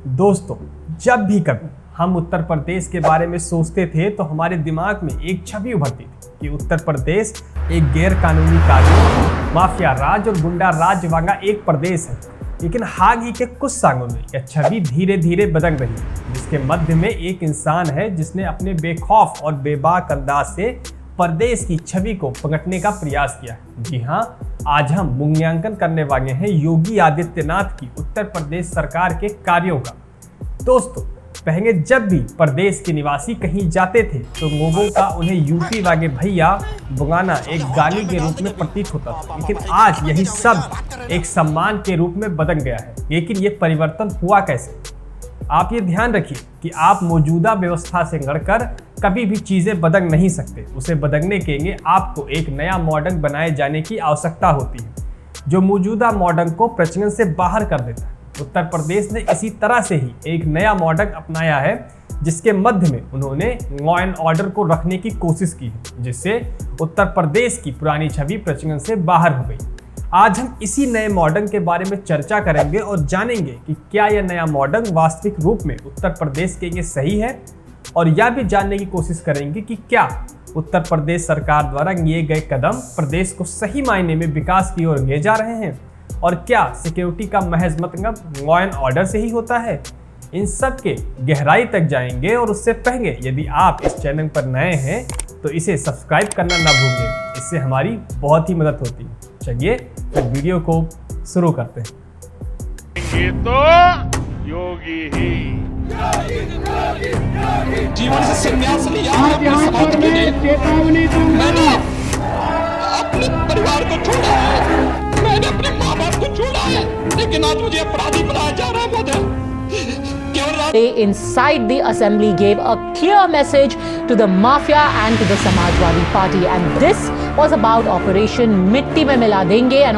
दोस्तों, जब भी कभी हम उत्तर प्रदेश के बारे में सोचते थे तो हमारे दिमाग में एक छवि उभरती थी कि उत्तर प्रदेश एक गैर कानूनी कानून, माफिया राज और गुंडा राज वाला एक प्रदेश है। लेकिन हाल ही के कुछ सालों में यह छवि धीरे धीरे बदल रही है, जिसके मध्य में एक इंसान है जिसने अपने बेखौफ और बेबाक अंदाज से प्रदेश की छवि को पलटने का प्रयास किया है। जी हाँ, आज हम मूल्यांकन करने वाले हैं योगी आदित्यनाथ की उत्तर प्रदेश सरकार के कार्यों का। दोस्तों, पहले जब भी प्रदेश के निवासी कहीं जाते थे तो लोगों का उन्हें यूपी वाले भैया बुलाना एक गाली के रूप में प्रतीत होता था, लेकिन आज यही सब एक सम्मान के रूप में बदल गया है। लेकिन ये परिवर्तन हुआ कैसे? आप ये ध्यान रखिए कि आप मौजूदा व्यवस्था से लड़कर कभी भी चीजें बदल नहीं सकते। उसे बदलने के लिए आपको एक नया मॉडल बनाए जाने की आवश्यकता होती है, जो मौजूदा मॉडल को प्रचलन से बाहर कर देता है। उत्तर प्रदेश ने इसी तरह से ही एक नया मॉडल अपनाया है, जिसके मध्य में उन्होंने लॉ एंड ऑर्डर को रखने की कोशिश की है, जिससे उत्तर प्रदेश की पुरानी छवि प्रचलन से बाहर हो गई। आज हम इसी नए मॉडल के बारे में चर्चा करेंगे और जानेंगे कि क्या यह नया मॉडल वास्तविक रूप में उत्तर प्रदेश के लिए सही है, और यह भी जानने की कोशिश करेंगे कि क्या उत्तर प्रदेश सरकार द्वारा लिए गए कदम प्रदेश को सही मायने में विकास की ओर ले जा रहे हैं, और क्या सिक्योरिटी का महज मतलब लॉ एंड ऑर्डर से ही होता है। इन सब के गहराई तक जाएंगे, और उससे पहले यदि आप इस चैनल पर नए हैं तो इसे सब्सक्राइब करना ना भूलें, इससे हमारी बहुत ही मदद होती है। चलिए फिर वीडियो को शुरू करते हैं। ये तो योगी ही जीवन से संन्यास लिया है अपने समाज के लिए। मैंने अपने परिवार को छोड़ा है, मैंने अपने माँ बाप को छोड़ा है, लेकिन आज मुझे अपराधी बनाया जा रहा है। They inside the assembly gave a clear message to the mafia and to the Samajwadi Party, and this was about Operation Mitti Mein Mila Denge. And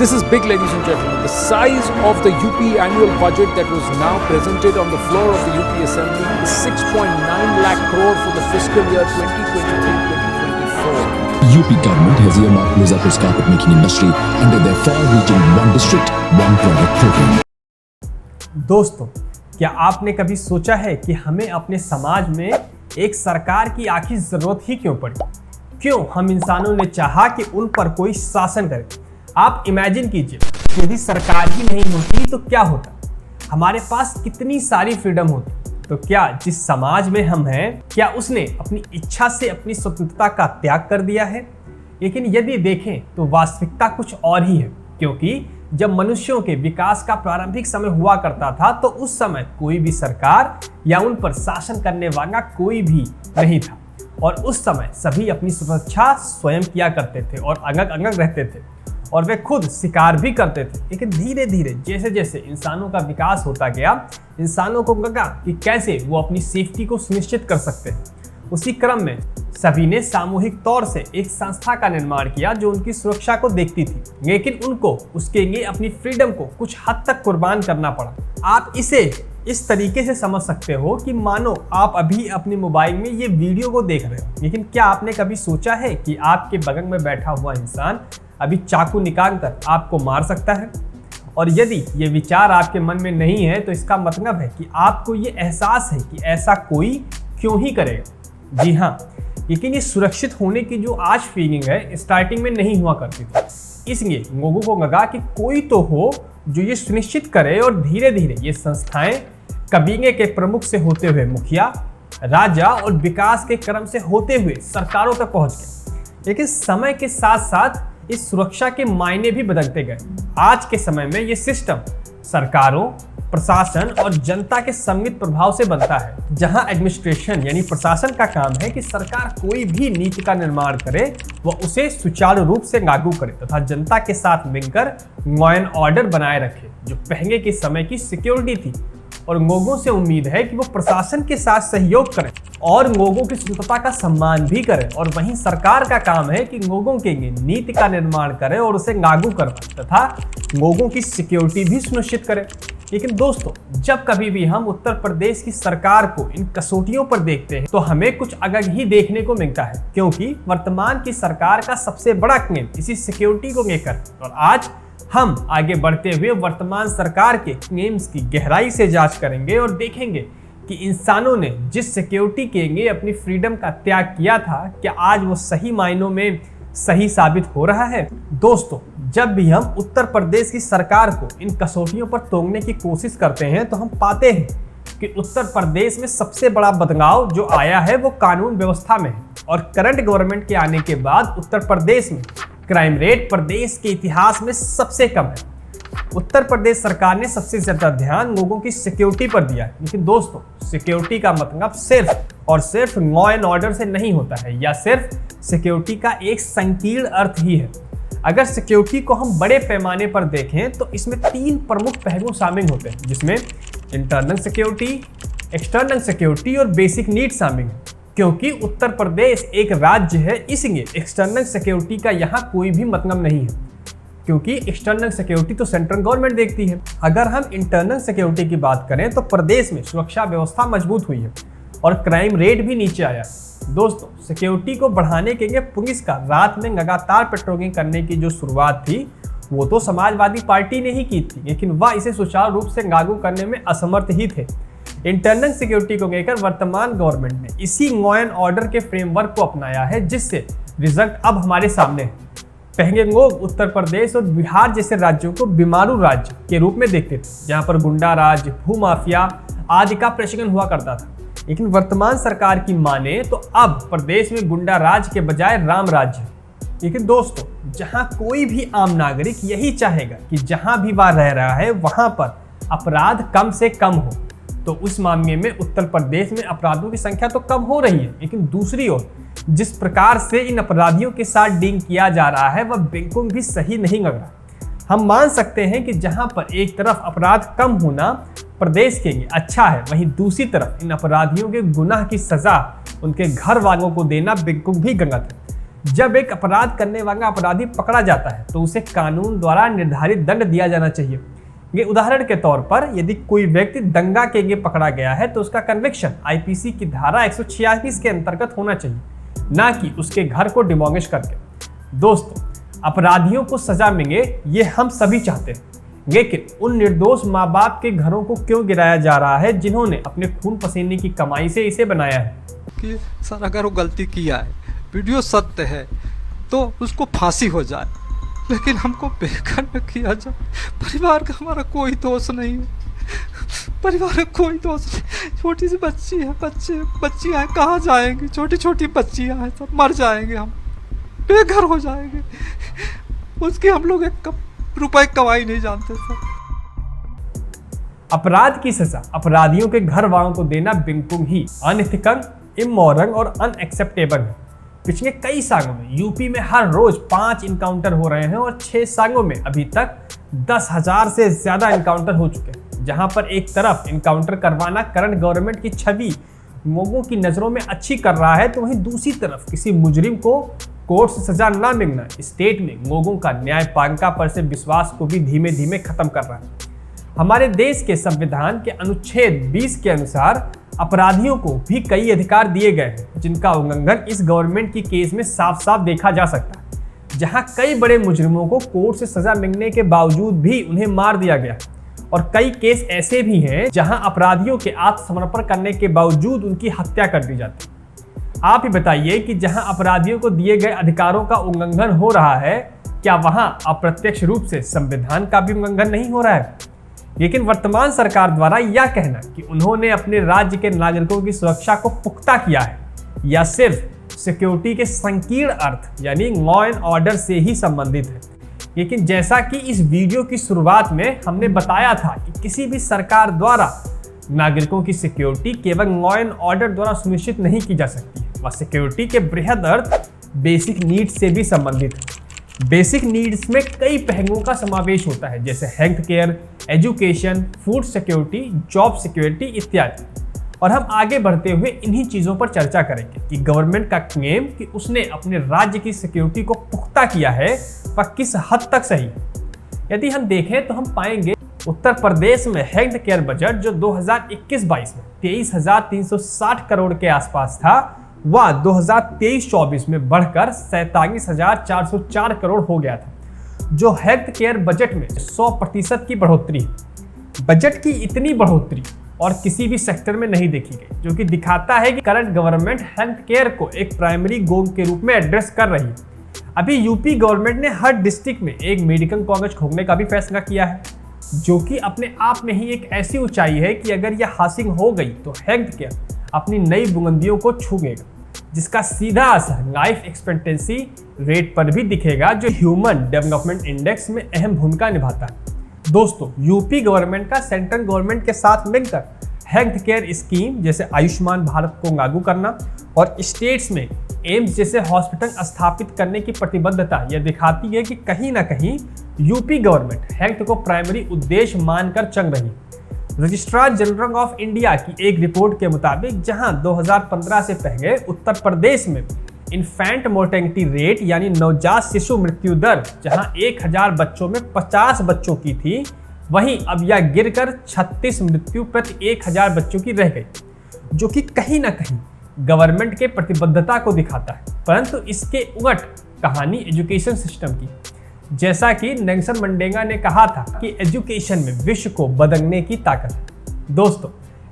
this is big, ladies and gentlemen. The size of the UP annual budget that was now presented on the floor of the UP Assembly is 6.9 lakh crore for the fiscal year 2023-2024. UP government has earmarked Muzaffar's carpet making industry under their far-reaching One District, One Product program. दोस्तों, क्या आपने कभी सोचा है कि हमें अपने समाज में एक सरकार की आखिर जरूरत ही क्यों पड़ी? क्यों हम इंसानों ने चाहा कि उन पर कोई शासन करे? आप इमेजिन कीजिए, यदि सरकार ही नहीं होती तो क्या होता? हमारे पास कितनी सारी फ्रीडम होती। तो क्या जिस समाज में हम हैं, क्या उसने अपनी इच्छा से अपनी स्वतंत्रता का त्याग कर दिया है? लेकिन यदि देखें तो वास्तविकता कुछ और ही है, क्योंकि जब मनुष्यों के विकास का प्रारंभिक समय हुआ करता था तो उस समय कोई भी सरकार या उन पर शासन करने वाला कोई भी नहीं था, और उस समय सभी अपनी सुरक्षा स्वयं किया करते थे और अलग अलग रहते थे, और वे खुद शिकार भी करते थे। लेकिन धीरे धीरे जैसे जैसे इंसानों का विकास होता गया, इंसानों को लगा कि कैसे वो अपनी सेफ्टी को सुनिश्चित कर सकते हैं। उसी क्रम में सभी ने सामूहिक तौर से एक संस्था का निर्माण किया जो उनकी सुरक्षा को देखती थी, लेकिन उनको उसके लिए अपनी फ्रीडम को कुछ हद तक कुर्बान करना पड़ा। आप इसे इस तरीके से समझ सकते हो कि मानो आप अभी अपने मोबाइल में ये वीडियो को देख रहे हो, लेकिन क्या आपने कभी सोचा है कि आपके बगल में बैठा हुआ इंसान अभी चाकू निकाल कर आपको मार सकता है? और यदि ये विचार आपके मन में नहीं है तो इसका मतलब है कि आपको ये एहसास है कि ऐसा कोई क्यों ही करेगा। जी हाँ, लेकिन ये सुरक्षित होने की जो आज फीलिंग है, स्टार्टिंग में नहीं हुआ करती थी। इसलिए लोगों को लगा कि कोई तो हो जो ये सुनिश्चित करे, और धीरे धीरे ये संस्थाएं कबीले के प्रमुख से होते हुए मुखिया, राजा और विकास के क्रम से होते हुए सरकारों तक पहुंच गए। लेकिन समय के साथ साथ इस सुरक्षा के मायने भी बदलते गए। आज के समय में ये सिस्टम सरकारों, प्रशासन और जनता के सम्मिलित प्रभाव से बनता है, जहां एडमिनिस्ट्रेशन यानी प्रशासन का काम है कि सरकार कोई भी नीति का निर्माण करे, वह उसे सुचारू रूप से लागू करे तथा जनता के साथ मिलकर लॉ एंड ऑर्डर बनाए रखे, जो पहले के समय की सिक्योरिटी थी। और लोगों से उम्मीद है कि वो प्रशासन के साथ सहयोग करें और लोगों की स्वतंत्रता का सम्मान भी करें, और वहीं सरकार का काम है कि लोगों के लिए नीति का निर्माण करे और उसे लागू करवाए तथा लोगों की सिक्योरिटी भी सुनिश्चित करे। लेकिन दोस्तों, जब कभी भी हम उत्तर प्रदेश की सरकार को इन कसौटियों पर देखते हैं तो हमें कुछ अलग ही देखने को मिलता है, क्योंकि वर्तमान की सरकार का सबसे बड़ा क्लेम इसी सिक्योरिटी को लेकर, और आज हम आगे बढ़ते हुए वर्तमान सरकार के क्लेम्स की गहराई से जांच करेंगे और देखेंगे कि इंसानों ने जिस सिक्योरिटी के लिए अपनी फ्रीडम का त्याग किया था, क्या आज वो सही मायनों में सही साबित हो रहा है। दोस्तों, जब भी हम उत्तर प्रदेश की सरकार को इन कसौटियों पर तोड़ने की कोशिश करते हैं तो हम पाते हैं कि उत्तर प्रदेश में सबसे बड़ा बदलाव जो आया है वो कानून व्यवस्था में है। और करंट गवर्नमेंट के आने के बाद उत्तर प्रदेश में क्राइम रेट प्रदेश के इतिहास में सबसे कम है। उत्तर प्रदेश सरकार ने सबसे ज्यादा ध्यान लोगों की सिक्योरिटी पर दिया है। लेकिन दोस्तों, सिक्योरिटी का मतलब सिर्फ और सिर्फ लॉ एंड ऑर्डर से नहीं होता है, या सिर्फ सिक्योरिटी का एक संकीर्ण अर्थ ही है। अगर सिक्योरिटी को हम बड़े पैमाने पर देखें तो इसमें 3 प्रमुख पहलू शामिल होते हैं, जिसमें इंटरनल सिक्योरिटी, एक्सटर्नल सिक्योरिटी और बेसिक नीड शामिल है। क्योंकि उत्तर प्रदेश एक राज्य है, इसलिए एक्सटर्नल सिक्योरिटी का यहाँ कोई भी मतलब नहीं है, क्योंकि एक्सटर्नल सिक्योरिटी तो सेंट्रल गवर्नमेंट देखती है। अगर हम इंटरनल सिक्योरिटी की बात करें तो प्रदेश में सुरक्षा व्यवस्था मजबूत हुई है और क्राइम रेट भी नीचे आया। दोस्तों, सिक्योरिटी को बढ़ाने के लिए पुलिस का रात में लगातार पेट्रोलिंग करने की जो शुरुआत थी वो तो समाजवादी पार्टी ने ही की थी, लेकिन वह इसे सुचारू रूप से लागू करने में असमर्थ ही थे। इंटरनल सिक्योरिटी को लेकर वर्तमान गवर्नमेंट ने इसी लॉ एंड ऑर्डर के फ्रेमवर्क को अपनाया है, जिससे रिजल्ट अब हमारे सामने है। पहले लोग उत्तर प्रदेश और बिहार जैसे राज्यों को बीमारू राज्य के रूप में देखते थे, जहां पर गुंडा राज, भूमाफिया आदि का प्रचलन हुआ करता था। लेकिन वर्तमान सरकार की माने तो अब प्रदेश में गुंडा राज के बजाय राम राज्य है। लेकिन दोस्तों, जहां कोई भी आम नागरिक यही चाहेगा कि जहां भी वह रह रहा है वहां पर अपराध कम से कम हो, तो उस मामले में उत्तर प्रदेश में अपराधों की संख्या तो कम हो रही है, लेकिन दूसरी ओर जिस प्रकार से इन अपराधियों के साथ डील किया जा रहा है वह बिल्कुल भी सही नहीं लग रहा। हम मान सकते हैं कि जहां पर एक तरफ अपराध कम होना प्रदेश के लिए अच्छा है, वहीं दूसरी तरफ इन अपराधियों के गुनाह की सजा उनके घर वालों को देना बिल्कुल भी गलत है। जब एक अपराध करने वाला अपराधी पकड़ा जाता है तो उसे कानून द्वारा निर्धारित दंड दिया जाना चाहिए। ये उदाहरण के तौर पर यदि कोई व्यक्ति दंगा के लिए पकड़ा गया है तो उसका कन्विक्शन आईपीसी की धारा 146 के अंतर्गत होना चाहिए, ना कि उसके घर को डिमोलिश करके। दोस्तों, अपराधियों को सजा मिले ये हम सभी चाहते हैं, लेकिन उन निर्दोष माँ बाप के घरों को क्यों गिराया जा रहा है जिन्होंने अपने खून पसीने की कमाई से इसे बनाया है। कि सर अगर वो गलती किया है, वीडियो सत्य है, तो उसको फांसी हो जाए, लेकिन हमको बेघर न किया जाए। परिवार का हमारा कोई दोष नहीं है, परिवार का कोई दोष नहीं। छोटी सी बच्ची है, बच्चियाँ हैं, कहाँ जाएंगी? छोटी छोटी बच्चियाँ हैं, सब मर जाएंगे, हम बेघर हो जाएंगे। उसकी हम लोग 1 रुपए कमाई नहीं जानते सर। अपराध की सजा अपराधियों के घर वालों को देना बिल्कुल ही अनएथिकल, इमोरल और अनएक्सेप्टेबल है। पिछले कई सालों में यूपी में हर रोज 5 इनकाउंटर हो रहे हैं और 6 सालों में अभी तक 10,000 से ज्यादा इनकाउंटर हो चुके हैं। जहां पर एक तरफ इनकाउंटर करवाना करंट गवर्नमेंट की छवि लोगों की नजरों में अच्छी कर रहा है, तो वहीं दूसरी तरफ किसी मुजरिम को कोर्ट से सजा न मिलना स्टेट में लोगों का न्यायपालिका पर से विश्वास को भी धीमे धीमे खत्म कर रहा है। हमारे देश के संविधान के अनुच्छेद 20 के अनुसार अपराधियों को भी कई अधिकार दिए गए हैं, जिनका उल्लंघन इस गवर्नमेंट की केस में साफ साफ देखा जा सकता है। जहां कई बड़े मुजरिमों को कोर्ट से सजा मिलने के बावजूद भी उन्हें मार दिया गया, और कई केस ऐसे भी हैं जहां अपराधियों के आत्मसमर्पण करने के बावजूद उनकी हत्या कर दी जाती है। आप ही बताइए कि जहां अपराधियों को दिए गए अधिकारों का उल्लंघन हो रहा है, क्या वहां अप्रत्यक्ष रूप से संविधान का भी उल्लंघन नहीं हो रहा है? लेकिन वर्तमान सरकार द्वारा यह कहना कि उन्होंने अपने राज्य के नागरिकों की सुरक्षा को पुख्ता किया है, या सिर्फ सिक्योरिटी के संकीर्ण अर्थ यानी लॉ एंड ऑर्डर से ही संबंधित है। लेकिन जैसा कि इस वीडियो की शुरुआत में हमने बताया था कि किसी भी सरकार द्वारा नागरिकों की सिक्योरिटी केवल लॉ एंड ऑर्डर द्वारा सुनिश्चित नहीं की जा सकती है, वह सिक्योरिटी के बृहद अर्थ बेसिक नीड्स से भी संबंधित है। बेसिक नीड्स में कई पहलुओं का समावेश होता है, जैसे health care, education, food security, job security इत्यादि। और हम आगे बढ़ते हुए इन्हीं चीज़ों पर चर्चा करेंगे कि गवर्नमेंट का क्लेम कि उसने अपने राज्य की सिक्योरिटी को पुख्ता किया है वह किस हद तक सही है। यदि हम देखें तो हम पाएंगे उत्तर प्रदेश में हेल्थ केयर बजट जो 2021-22 में 23,360 करोड़ के आसपास था, वह 2023-24 में बढ़कर 47,404 करोड़ हो गया था। जो हेल्थ केयर बजट में 100% की बढ़ोतरी है। बजट की इतनी बढ़ोतरी और किसी भी सेक्टर में नहीं देखी गई, जो कि दिखाता है कि करंट गवर्नमेंट हेल्थ केयर को एक प्राइमरी गोल के रूप में एड्रेस कर रही है। अभी यूपी गवर्नमेंट ने हर डिस्ट्रिक्ट में एक मेडिकल कॉलेज खोलने का भी फैसला किया है, जो कि अपने आप में ही एक ऐसी ऊंचाई है कि अगर यह हासिल हो गई तो हेल्थ केयर अपनी नई बुलंदियों को छूएगा, जिसका सीधा असर लाइफ एक्सपेक्टेंसी रेट पर भी दिखेगा, जो ह्यूमन डेवलपमेंट इंडेक्स में अहम भूमिका निभाता है। दोस्तों, यूपी गवर्नमेंट का सेंट्रल गवर्नमेंट के साथ मिलकर हेल्थ केयर स्कीम जैसे आयुष्मान भारत को लागू करना और स्टेट्स में एम्स जैसे हॉस्पिटल स्थापित करने की प्रतिबद्धता यह दिखाती है कि कहीं ना कहीं यूपी गवर्नमेंट हेल्थ को प्राइमरी उद्देश्य मानकर चल रही है। रजिस्ट्रार जनरल ऑफ इंडिया की एक रिपोर्ट के मुताबिक जहां 2015 से पहले उत्तर प्रदेश में इन्फेंट मोर्टेलिटी रेट यानी नवजात शिशु मृत्यु दर जहां 1000 बच्चों में 50 बच्चों की थी, वहीं अब यह गिरकर 36 मृत्यु प्रति 1000 बच्चों की रह गई, जो कि कहीं ना कहीं गवर्नमेंट के प्रतिबद्धता को दिखाता है। परंतु इसके उलट कहानी एजुकेशन सिस्टम की, जैसा कि नेल्सन मंडेला ने कहा था कि एजुकेशन में विश्व को बदलने की ताकत है। दोस्तों,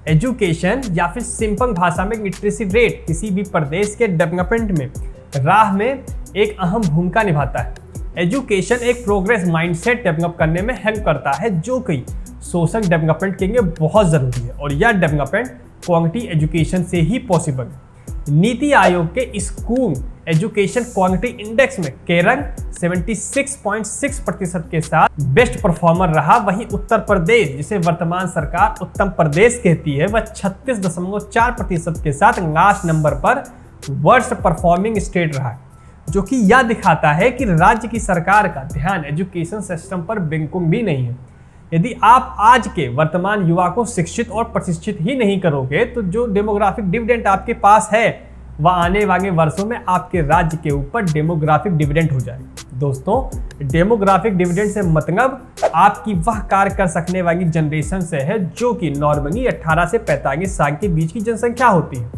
एजुकेशन या फिर सिंपल भाषा में लिटरेसी रेट किसी भी प्रदेश के डेवलपमेंट में राह में एक अहम भूमिका निभाता है। एजुकेशन एक प्रोग्रेस माइंडसेट डेवलप करने में हेल्प करता है, जो कि सोशल डेवलपमेंट के लिए बहुत ज़रूरी है, और यह डेवलपमेंट क्वालिटी एजुकेशन से ही पॉसिबल है। नीति आयोग के स्कूल एजुकेशन क्वालिटी इंडेक्स में केरल 76.6% के साथ बेस्ट परफॉर्मर रहा, वहीं उत्तर प्रदेश, जिसे वर्तमान सरकार उत्तम प्रदेश कहती है, वह 36.4% के साथ लास्ट नंबर पर वर्स्ट परफॉर्मिंग स्टेट रहा है, जो कि यह दिखाता है कि राज्य की सरकार का ध्यान एजुकेशन सिस्टम पर बिल्कुल भी नहीं है। यदि आप आज के वर्तमान युवा को शिक्षित और प्रशिक्षित ही नहीं करोगे, तो जो डेमोग्राफिक डिविडेंड आपके पास है वह आने वाले वर्षों में आपके राज्य के ऊपर डेमोग्राफिक डिविडेंड हो जाएगा। दोस्तों, डेमोग्राफिक डिविडेंड से मतलब आपकी वह कार्य कर सकने वाली जनरेशन से है, जो कि नॉर्मली 18 से 45 साल के बीच की जनसंख्या होती है।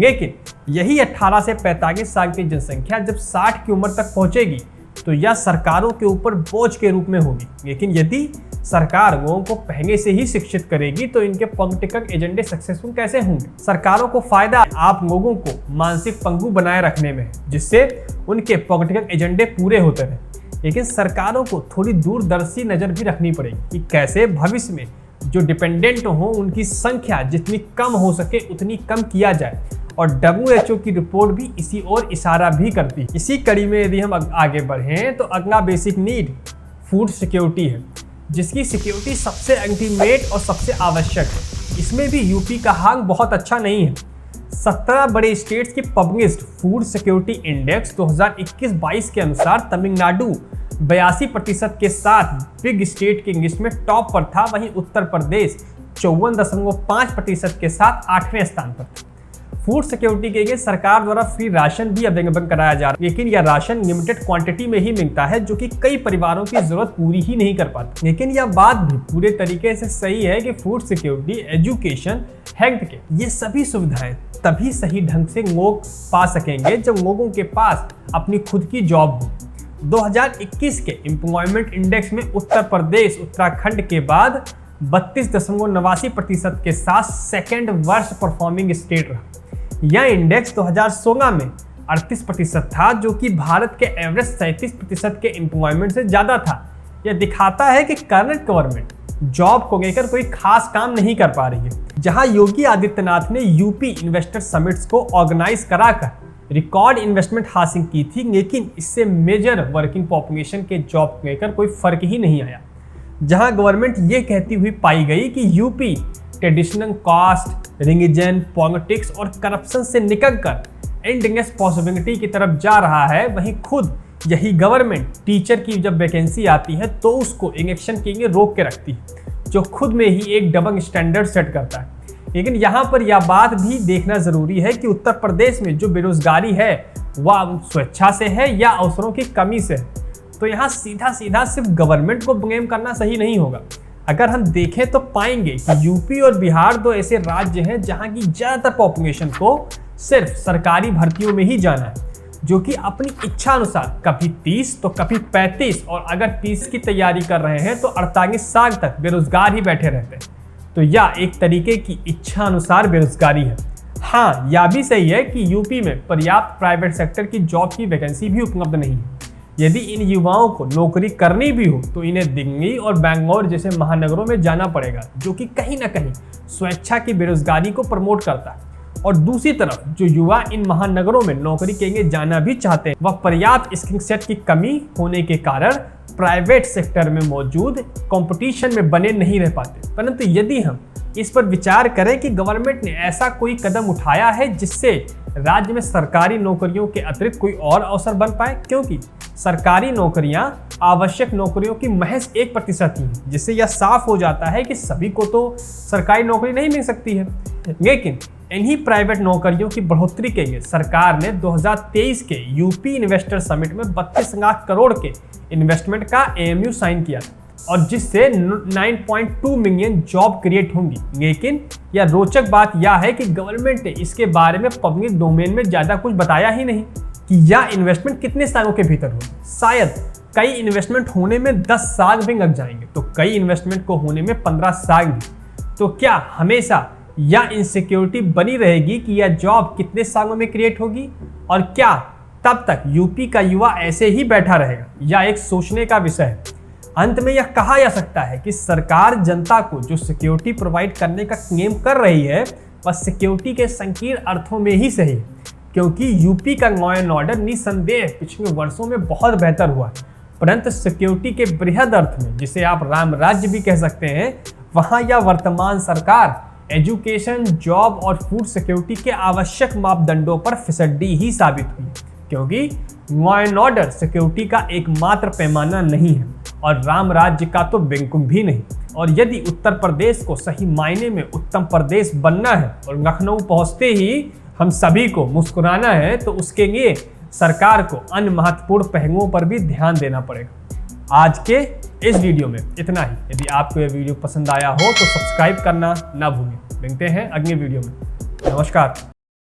लेकिन यही 18 से 45 साल की जनसंख्या जब 60 की उम्र तक पहुंचेगी तो यह सरकारों के ऊपर बोझ के रूप में होगी। लेकिन यदि सरकार लोगों को पहले से ही शिक्षित करेगी तो इनके पॉलिटिकल एजेंडे सक्सेसफुल कैसे होंगे? सरकारों को फायदा आप लोगों को मानसिक पंगु बनाए रखने में है, जिससे उनके पॉलिटिकल एजेंडे पूरे होते रहे। लेकिन सरकारों को थोड़ी दूरदर्शी नजर भी रखनी पड़ेगी कि कैसे भविष्य में जो डिपेंडेंट हो उनकी संख्या जितनी कम हो सके उतनी कम किया जाए, और WHO की रिपोर्ट भी इसी ओर इशारा भी करती है। इसी कड़ी में यदि हम आगे बढ़ें तो अगला बेसिक नीड फूड सिक्योरिटी है, जिसकी सिक्योरिटी सबसे अल्टीमेट और सबसे आवश्यक है। इसमें भी यूपी का हाल बहुत अच्छा नहीं है। 17 बड़े स्टेट्स की पब्लिश्ड फूड सिक्योरिटी इंडेक्स 2021-22 के अनुसार तमिलनाडु 82% के साथ बिग स्टेट की लिस्ट में टॉप पर था, वहीं उत्तर प्रदेश 54.5% के साथ 8वें स्थान पर था। फूड सिक्योरिटी के लिए सरकार द्वारा फ्री राशन भी अवेलेबल कराया जा रहा है, लेकिन यह राशन लिमिटेड क्वांटिटी में ही मिलता है, जो कि कई परिवारों की जरूरत पूरी ही नहीं कर पाता। लेकिन यह बात भी पूरे तरीके से सही है कि food security, education, health care, ये सभी सुविधाएं तभी सही ढंग से लोग पा सकेंगे जब लोगों के पास अपनी खुद की जॉब हो। 2021 के एम्प्लॉयमेंट इंडेक्स में उत्तर प्रदेश उत्तराखंड के बाद 32.89% के साथ सेकेंड वर्स्ट परफॉर्मिंग स्टेट रहा। यह इंडेक्स 2016 में 38% था, जो कि भारत के एवरेज 37% के एम्प्लॉयमेंट से ज़्यादा था। यह दिखाता है कि करंट गवर्नमेंट जॉब को लेकर कोई खास काम नहीं कर पा रही है। जहां योगी आदित्यनाथ ने यूपी इन्वेस्टर समिट्स को ऑर्गेनाइज कराकर रिकॉर्ड इन्वेस्टमेंट हासिल की थी, लेकिन इससे मेजर वर्किंग पॉपुलेशन के जॉब को लेकर कोई फर्क ही नहीं आया। जहां गवर्नमेंट ये कहती हुई पाई गई कि UP traditional caste, religion, politics और करप्शन से निकलकर एंडलेस पॉसिबिलिटी की तरफ जा रहा है, वहीं खुद यही गवर्नमेंट टीचर की जब वैकेंसी आती है तो उसको इलेक्शन के लिए रोक के रखती है, जो खुद में ही एक डबल स्टैंडर्ड सेट करता है। लेकिन यहाँ पर यह बात भी देखना जरूरी है कि उत्तर प्रदेश में जो बेरोजगारी है वह स्वेच्छा से है या अवसरों की कमी से है। तो यहाँ सीधा सीधा सिर्फ गवर्नमेंट को ब्लेम करना सही नहीं होगा। अगर हम देखें तो पाएंगे कि यूपी और बिहार दो ऐसे राज्य हैं जहां की ज़्यादातर पॉपुलेशन को सिर्फ सरकारी भर्तियों में ही जाना है, जो कि अपनी इच्छा अनुसार कभी 30 तो कभी 35 और अगर 30 की तैयारी कर रहे हैं तो 48 साल तक बेरोजगार ही बैठे रहते हैं। तो यह एक तरीके की इच्छा अनुसार बेरोजगारी है। हाँ, यह भी सही है कि यूपी में पर्याप्त प्राइवेट सेक्टर की जॉब की वैकेंसी भी उपलब्ध नहीं है। यदि इन युवाओं को नौकरी करनी भी हो तो इन्हें दिल्ली और बेंगलोर जैसे महानगरों में जाना पड़ेगा, जो कि कहीं ना कहीं स्वेच्छा की बेरोजगारी को प्रमोट करता है। और दूसरी तरफ जो युवा इन महानगरों में नौकरी के लिए जाना भी चाहते हैं, वह पर्याप्त स्किल सेट की कमी होने के कारण प्राइवेट सेक्टर में मौजूद कंपटीशन में बने नहीं रह पाते। परंतु यदि हम इस पर विचार करें कि गवर्नमेंट ने ऐसा कोई कदम उठाया है जिससे राज्य में सरकारी नौकरियों के अतिरिक्त कोई और अवसर बन पाए, क्योंकि सरकारी नौकरियां आवश्यक नौकरियों की महज 1% ही हैं, जिससे यह साफ हो जाता है कि सभी को तो सरकारी नौकरी नहीं मिल सकती है। लेकिन इन्हीं प्राइवेट नौकरियों की बढ़ोतरी के लिए सरकार ने 2023 के यूपी इन्वेस्टर समिट में 32 लाख करोड़ के इन्वेस्टमेंट का एमयू साइन किया और जिससे 9.2 मिलियन जॉब क्रिएट होंगी। लेकिन यह रोचक बात यह है कि गवर्नमेंट ने इसके बारे में पब्लिक डोमेन में ज़्यादा कुछ बताया ही नहीं कि यह इन्वेस्टमेंट कितने सालों के भीतर होगी। शायद कई इन्वेस्टमेंट होने में 10 साल भी लग जाएंगे, तो कई इन्वेस्टमेंट को होने में 15 साल भी। तो क्या हमेशा यह इनसिक्योरिटी बनी रहेगी कि यह जॉब कितने सालों में क्रिएट होगी, और क्या तब तक यूपी का युवा ऐसे ही बैठा रहेगा? यह एक सोचने का विषय है। अंत में यह कहा जा सकता है कि सरकार जनता को जो सिक्योरिटी प्रोवाइड करने का क्लेम कर रही है वह सिक्योरिटी के संकीर्ण अर्थों में ही सही है, क्योंकि यूपी का लॉ एंड ऑर्डर निसंदेह पिछले वर्षों में बहुत बेहतर हुआ है। परंतु सिक्योरिटी के बृहद अर्थ में, जिसे आप राम राज्य भी कह सकते हैं, वहां यह वर्तमान सरकार एजुकेशन, जॉब और फूड सिक्योरिटी के आवश्यक मापदंडों पर फिसड्डी ही साबित हुई, क्योंकि लॉ एंड ऑर्डर सिक्योरिटी का एकमात्र पैमाना नहीं है और राम राज्य का तो बिल्कुल भी नहीं। और यदि उत्तर प्रदेश को सही मायने में उत्तम प्रदेश बनना है और लखनऊ पहुंचते ही हम सभी को मुस्कुराना है, तो उसके लिए सरकार को अन्य महत्वपूर्ण पहलुओं पर भी ध्यान देना पड़ेगा। आज के इस वीडियो में इतना ही। यदि आपको यह वीडियो पसंद आया हो तो सब्सक्राइब करना ना भूलें। मिलते हैं अगले वीडियो में। नमस्कार।